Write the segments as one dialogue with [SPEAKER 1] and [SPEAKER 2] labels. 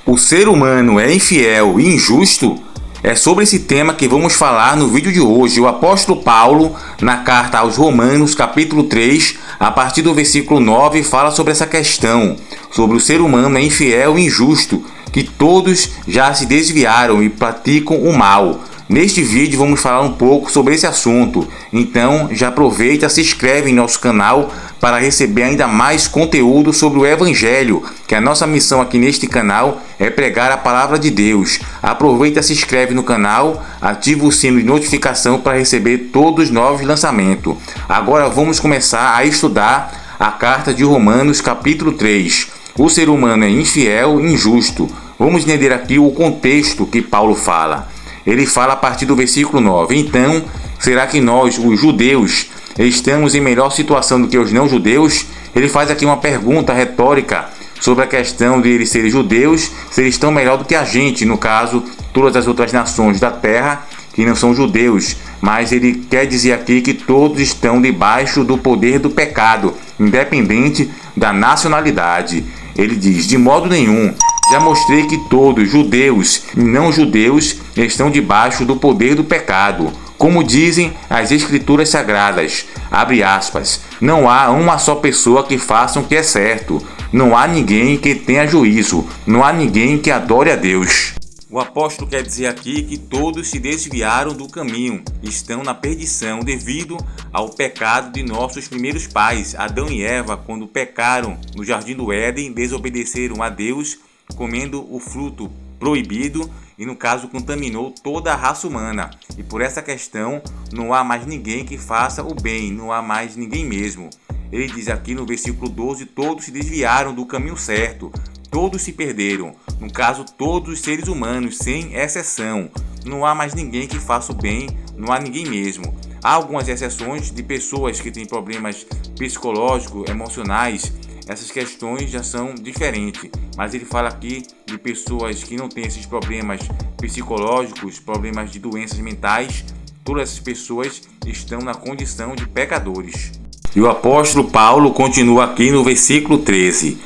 [SPEAKER 1] O ser humano é infiel e injusto? É sobre esse tema que vamos falar no vídeo de hoje. O apóstolo Paulo, na carta aos Romanos, capítulo 3, a partir do versículo 9, fala sobre essa questão, sobre o ser humano é infiel e injusto, que todos já se desviaram e praticam o mal. Neste vídeo vamos falar um pouco sobre esse assunto, então já aproveita, se inscreve em nosso canal para receber ainda mais conteúdo sobre o Evangelho, que a nossa missão aqui neste canal é pregar a Palavra de Deus. Aproveita, se inscreve no canal, ativa o sino de notificação para receber todos os novos lançamentos. Agora vamos começar a estudar a carta de Romanos capítulo 3. O ser humano é infiel e injusto. Vamos entender aqui o contexto que Paulo fala. Ele fala a partir do versículo 9. Então, será que nós, os judeus, estamos em melhor situação do que os não-judeus? Ele faz aqui uma pergunta retórica sobre a questão de eles serem judeus, se eles estão melhor do que a gente, no caso, todas as outras nações da terra que não são judeus. Mas ele quer dizer aqui que todos estão debaixo do poder do pecado, independente da nacionalidade. Ele diz, de modo nenhum. Já mostrei que todos, judeus e não-judeus, estão debaixo do poder do pecado. Como dizem as Escrituras Sagradas, abre aspas, não há uma só pessoa que faça o que é certo. Não há ninguém que tenha juízo. Não há ninguém que adore a Deus. O apóstolo quer dizer aqui que todos se desviaram do caminho, estão na perdição devido ao pecado de nossos primeiros pais, Adão e Eva, quando pecaram no jardim do Éden, desobedeceram a Deus, comendo o fruto proibido e, no caso, contaminou toda a raça humana. E por essa questão, não há mais ninguém que faça o bem, não há mais ninguém mesmo. Ele diz aqui no versículo 12, todos se desviaram do caminho certo, todos se perderam. No caso, todos os seres humanos, sem exceção. Não há mais ninguém que faça o bem, não há ninguém mesmo. Há algumas exceções de pessoas que têm problemas psicológicos, emocionais. Essas questões já são diferentes, mas ele fala aqui de pessoas que não têm esses problemas psicológicos, problemas de doenças mentais. Todas essas pessoas estão na condição de pecadores. E o apóstolo Paulo continua aqui no versículo 13.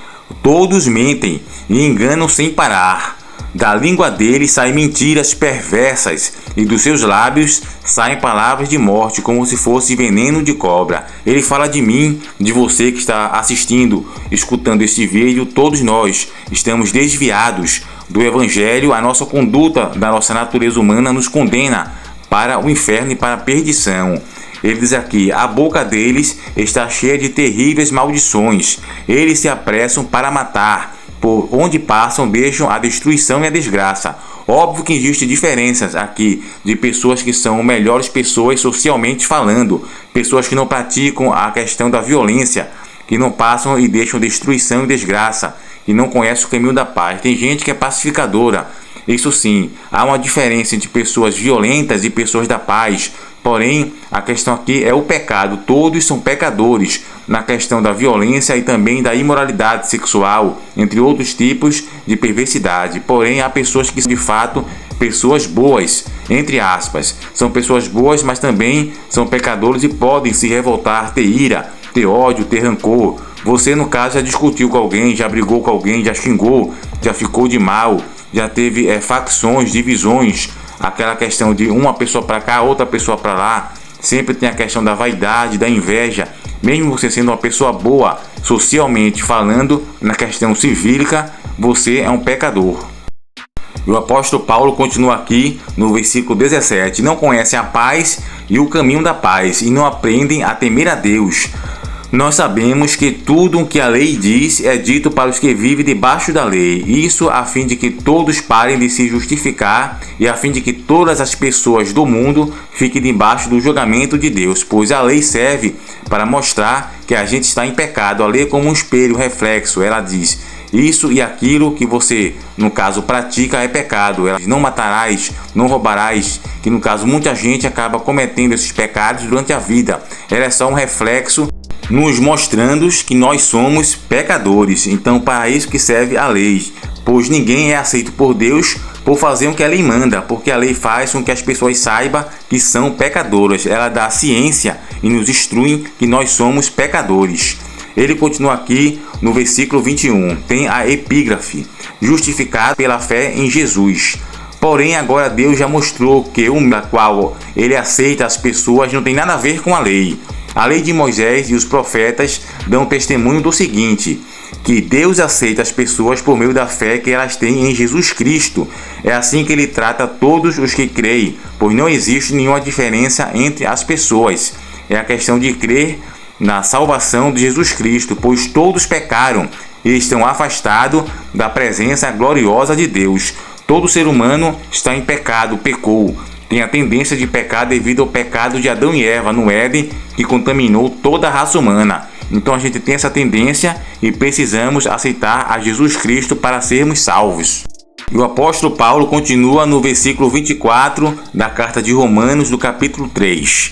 [SPEAKER 1] Todos mentem e enganam sem parar. Da língua deles saem mentiras perversas e dos seus lábios saem palavras de morte, como se fosse veneno de cobra. Ele fala de mim, de você que está assistindo, escutando este vídeo. Todos nós estamos desviados do Evangelho. A nossa conduta da nossa natureza humana nos condena para o inferno e para a perdição. Ele diz aqui, a boca deles está cheia de terríveis maldições. Eles se apressam para matar. Por onde passam, deixam a destruição e a desgraça. Óbvio que existem diferenças aqui de pessoas que são melhores pessoas socialmente falando, pessoas que não praticam a questão da violência, que não passam e deixam destruição e desgraça, que não conhecem o caminho da paz. Tem gente que é pacificadora. Isso sim, há uma diferença entre pessoas violentas e pessoas da paz. Porém, a questão aqui é o pecado. Todos são pecadores na questão da violência e também da imoralidade sexual, entre outros tipos de perversidade. Porém, há pessoas que são de fato pessoas boas, entre aspas. São pessoas boas, mas também são pecadores e podem se revoltar, ter ira, ter ódio, ter rancor. Você, no caso, já discutiu com alguém, já brigou com alguém, já xingou, já ficou de mal, já teve facções, divisões. Aquela questão de uma pessoa para cá, outra pessoa para lá. Sempre tem a questão da vaidade, da inveja. Mesmo você sendo uma pessoa boa, socialmente falando, na questão civílica, você é um pecador. E o apóstolo Paulo continua aqui no versículo 17. Não conhecem a paz e o caminho da paz, e não aprendem a temer a Deus. Nós sabemos que tudo o que a lei diz é dito para os que vivem debaixo da lei. Isso a fim de que todos parem de se justificar e a fim de que todas as pessoas do mundo fiquem debaixo do julgamento de Deus. Pois a lei serve para mostrar que a gente está em pecado. A lei é como um espelho, reflexo. Ela diz, isso e aquilo que você, no caso, pratica é pecado. Ela diz, não matarás, não roubarás, que no caso muita gente acaba cometendo esses pecados durante a vida. Ela é só um reflexo, nos mostrando que nós somos pecadores. Então, para isso que serve a lei, pois ninguém é aceito por Deus por fazer o que a lei manda, porque a lei faz com que as pessoas saibam que são pecadoras. Ela dá ciência e nos instrui que nós somos pecadores. Ele continua aqui no versículo 21, tem a epígrafe. justificado pela fé em Jesus. Porém, agora Deus já mostrou que o qual ele aceita as pessoas não tem nada a ver com a lei. A lei de Moisés e os profetas dão testemunho do seguinte: que Deus aceita as pessoas por meio da fé que elas têm em Jesus Cristo. É assim que ele trata todos os que creem, pois não existe nenhuma diferença entre as pessoas. É a questão de crer na salvação de Jesus Cristo, pois todos pecaram e estão afastados da presença gloriosa de Deus. Todo ser humano está em pecado, pecou. Tem a tendência de pecar devido ao pecado de Adão e Eva no Éden, que contaminou toda a raça humana. Então a gente tem essa tendência e precisamos aceitar a Jesus Cristo para sermos salvos. E o apóstolo Paulo continua no versículo 24 da carta de Romanos, do capítulo 3.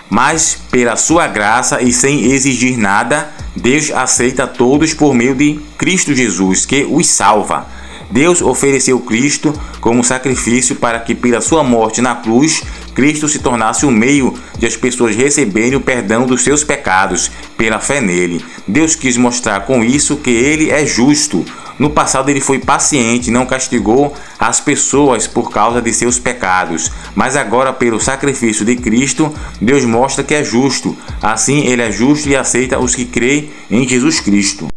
[SPEAKER 1] Mas, pela sua graça e sem exigir nada, Deus aceita todos por meio de Cristo Jesus, que os salva. Deus ofereceu Cristo como sacrifício para que, pela sua morte na cruz, Cristo se tornasse o meio de as pessoas receberem o perdão dos seus pecados pela fé nele. Deus quis mostrar com isso que ele é justo. No passado ele foi paciente, não castigou as pessoas por causa de seus pecados. Mas agora, pelo sacrifício de Cristo, Deus mostra que é justo. Assim, ele é justo e aceita os que creem em Jesus Cristo.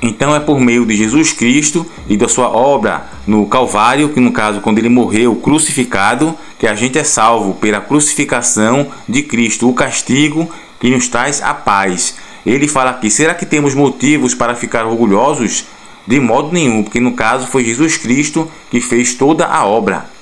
[SPEAKER 1] Então é por meio de Jesus Cristo e da sua obra no Calvário, que no caso quando ele morreu crucificado, que a gente é salvo pela crucificação de Cristo, o castigo que nos traz a paz. Ele fala aqui: será que temos motivos para ficar orgulhosos? De modo nenhum, porque no caso foi Jesus Cristo que fez toda a obra.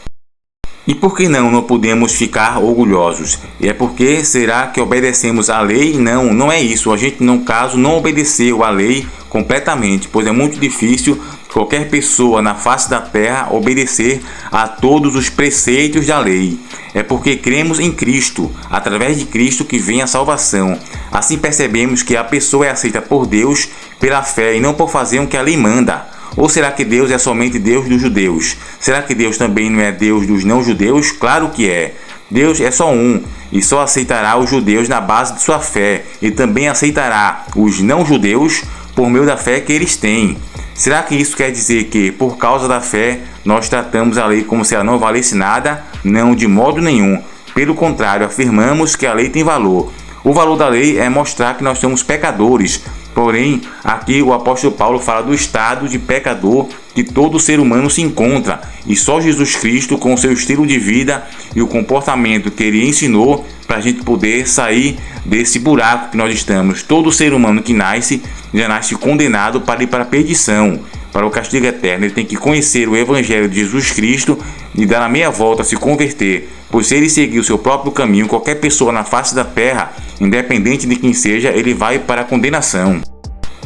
[SPEAKER 1] E por que não podemos ficar orgulhosos? É porque será que obedecemos à lei? Não é isso. A gente, no caso, não obedeceu à lei completamente, pois é muito difícil qualquer pessoa na face da terra obedecer a todos os preceitos da lei. É porque cremos em Cristo, através de Cristo que vem a salvação. Assim percebemos que a pessoa é aceita por Deus pela fé e não por fazer o que a lei manda. Ou será que Deus é somente Deus dos judeus? Será que Deus também não é Deus dos não-judeus? Claro que é. Deus é só um e só aceitará os judeus na base de sua fé e também aceitará os não-judeus por meio da fé que eles têm. Será que isso quer dizer que, por causa da fé, nós tratamos a lei como se ela não valesse nada? Não, de modo nenhum. Pelo contrário, afirmamos que a lei tem valor. O valor da lei é mostrar que nós somos pecadores. Porém, aqui o apóstolo Paulo fala do estado de pecador que todo ser humano se encontra. E só Jesus Cristo, com o seu estilo de vida e o comportamento que ele ensinou, para a gente poder sair desse buraco que nós estamos. Todo ser humano que nasce, já nasce condenado para ir para a perdição, para o castigo eterno. Ele tem que conhecer o Evangelho de Jesus Cristo e dar a meia volta, se converter. Pois se ele seguir o seu próprio caminho, qualquer pessoa na face da terra, independente de quem seja, ele vai para a condenação.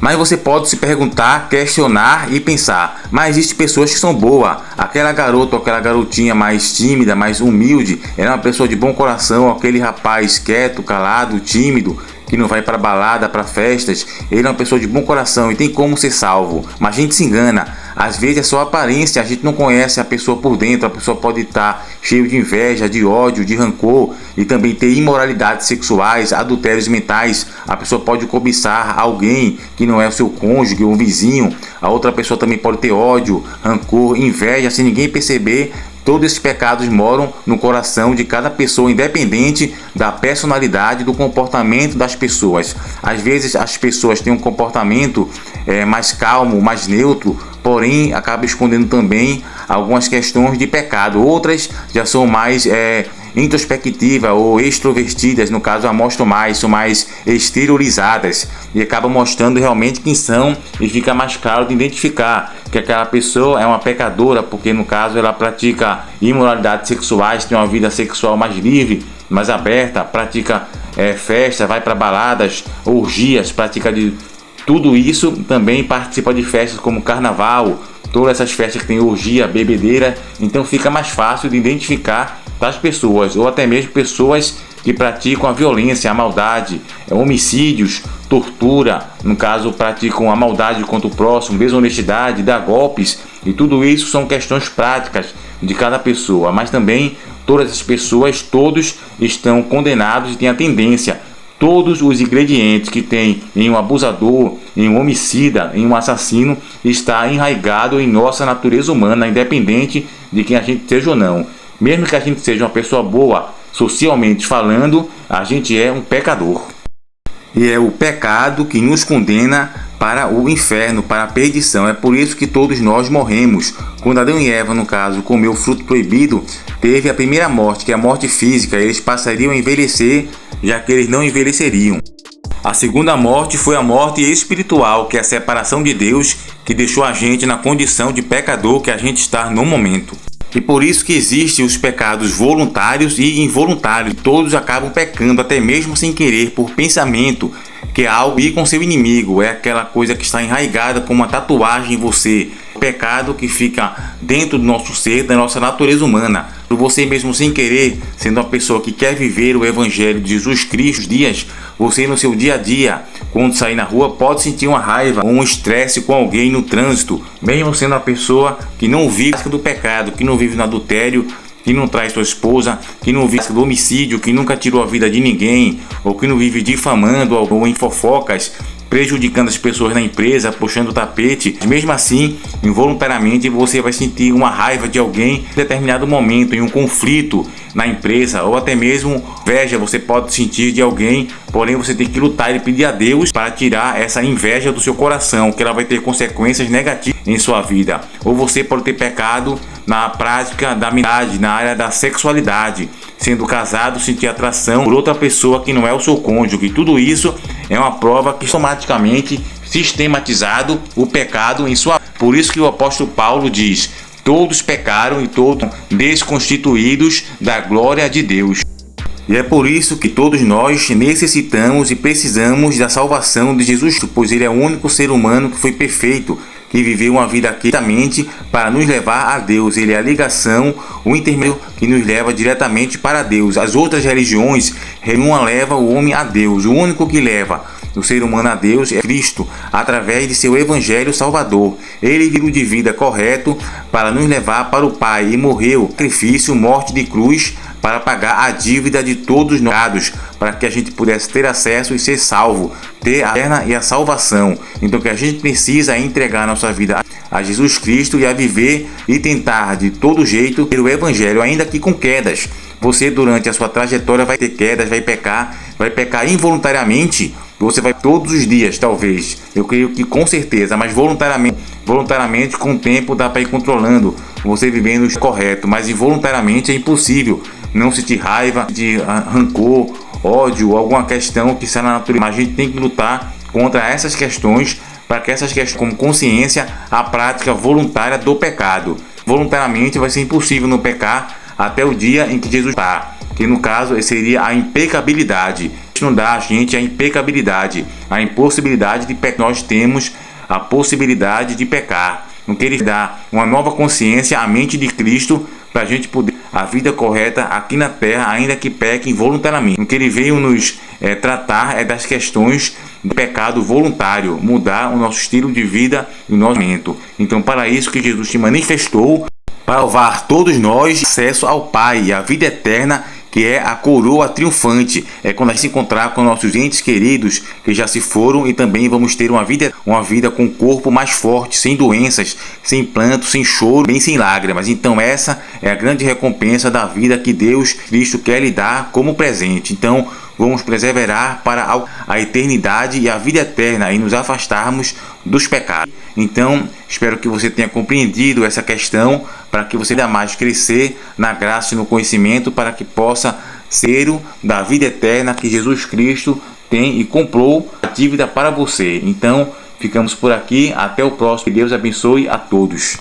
[SPEAKER 1] Mas você pode se perguntar, questionar e pensar: mas existem pessoas que são boas. Aquela garota ou aquela garotinha mais tímida, mais humilde, ela é uma pessoa de bom coração. Aquele rapaz quieto, calado, tímido, que não vai para balada, para festas, ele é uma pessoa de bom coração e tem como ser salvo. Mas a gente se engana. Às vezes é só aparência, a gente não conhece a pessoa por dentro. A pessoa pode estar cheio de inveja, de ódio, de rancor e também ter imoralidades sexuais, adultérios mentais. A pessoa pode cobiçar alguém que não é o seu cônjuge, um vizinho. A outra pessoa também pode ter ódio, rancor, inveja, sem ninguém perceber. Todos esses pecados moram no coração de cada pessoa, independente da personalidade, do comportamento das pessoas. Às vezes as pessoas têm um comportamento mais calmo, mais neutro, porém acaba escondendo também algumas questões de pecado. Outras já são mais introspectivas ou extrovertidas, no caso mostram mais, são mais exteriorizadas e acabam mostrando realmente quem são, e fica mais claro de identificar que aquela pessoa é uma pecadora, porque no caso ela pratica imoralidades sexuais, tem uma vida sexual mais livre, mais aberta, pratica festa, vai para baladas, orgias, pratica de tudo isso, também participa de festas como carnaval, todas essas festas que tem orgia, bebedeira. Então fica mais fácil de identificar das pessoas, ou até mesmo pessoas que praticam a violência, a maldade, homicídios, tortura, no caso praticam a maldade contra o próximo, desonestidade, dá golpes, e tudo isso são questões práticas de cada pessoa. Mas também todas as pessoas, todos estão condenados e têm a tendência Todos os ingredientes que tem em um abusador, em um homicida, em um assassino, está enraizado em nossa natureza humana, independente de quem a gente seja ou não. Mesmo que a gente seja uma pessoa boa, socialmente falando, a gente é um pecador. E é o pecado que nos condena para o inferno, para a perdição. É por isso que todos nós morremos. Quando Adão e Eva, no caso, comeu o fruto proibido, teve a primeira morte, que é a morte física. Eles passariam a envelhecer, já que eles não envelheceriam. A segunda morte foi a morte espiritual, que é a separação de Deus, que deixou a gente na condição de pecador que a gente está no momento. E por isso que existem os pecados voluntários e involuntários. Todos acabam pecando, até mesmo sem querer, por pensamento, que é algo ir com seu inimigo. É aquela coisa que está enraizada como uma tatuagem em você. Pecado que fica dentro do nosso ser, da nossa natureza humana. Por você mesmo sem querer, sendo uma pessoa que quer viver o Evangelho de Jesus Cristo, dias, você no seu dia a dia, quando sair na rua, pode sentir uma raiva ou um estresse com alguém no trânsito, mesmo sendo uma pessoa que não vive do pecado, que não vive no adultério, que não trai sua esposa, que não vive do homicídio, que nunca tirou a vida de ninguém, ou que não vive difamando ou em fofocas, prejudicando as pessoas na empresa, puxando o tapete. Mesmo assim, involuntariamente você vai sentir uma raiva de alguém em determinado momento, em um conflito na empresa, ou até mesmo inveja você pode sentir de alguém, porém você tem que lutar e pedir a Deus para tirar essa inveja do seu coração, que ela vai ter consequências negativas em sua vida. Ou você pode ter pecado na prática da amizade, na área da sexualidade, sendo casado, sentir atração por outra pessoa que não é o seu cônjuge. Tudo isso é uma prova que automaticamente sistematizado o pecado em sua. Por isso que o apóstolo Paulo diz: todos pecaram e todos desconstituídos da glória de Deus. E é por isso que todos nós necessitamos e precisamos da salvação de Jesus, pois ele é o único ser humano que foi perfeito, que viveu uma vida quietamente para nos levar a Deus. Ele é a ligação, o intermédio que nos leva diretamente para Deus. As outras religiões, nenhuma leva o homem a Deus. O único que leva o ser humano a Deus é Cristo, através de seu Evangelho Salvador. Ele viveu de vida correto para nos levar para o Pai e morreu, sacrifício, morte de cruz, para pagar a dívida de todos nós, para que a gente pudesse ter acesso e ser salvo, ter a eterna e a salvação. Então o que a gente precisa é entregar a nossa vida a Jesus Cristo e a viver e tentar de todo jeito ter o Evangelho, ainda que com quedas. Você durante a sua trajetória vai ter quedas, vai pecar involuntariamente. Você vai todos os dias, talvez, eu creio que com certeza, mas voluntariamente com o tempo dá para ir controlando, você vivendo o correto, mas involuntariamente é impossível não sentir raiva, de rancor, ódio, alguma questão que está na natureza. Mas a gente tem que lutar contra essas questões, para que essas questões, como consciência, a prática voluntária do pecado. Voluntariamente vai ser impossível não pecar até o dia em que Jesus está, que no caso seria a impecabilidade. Não dá a gente a impecabilidade, a impossibilidade de pecar. Nós temos a possibilidade de pecar. Não que ele dá uma nova consciência à mente de Cristo para a gente poder a vida correta aqui na terra, ainda que peque involuntariamente. O que ele veio nos tratar é das questões do pecado voluntário, mudar o nosso estilo de vida e o nosso momento. Então, para isso que Jesus se manifestou, para levar todos nós acesso ao Pai e à vida eterna, que é a coroa triunfante. É quando a gente se encontrar com nossos entes queridos que já se foram, e também vamos ter uma vida com o corpo mais forte, sem doenças, sem pranto, sem choro, bem sem lágrimas. Então essa é a grande recompensa da vida que Deus Cristo quer lhe dar como presente. Então vamos perseverar para a eternidade e a vida eterna e nos afastarmos dos pecados. Então espero que você tenha compreendido essa questão, para que você ainda mais crescer na graça e no conhecimento, para que possa ser o da vida eterna que Jesus Cristo tem e comprou a dívida para você. Então ficamos por aqui, até o próximo. Que Deus abençoe a todos.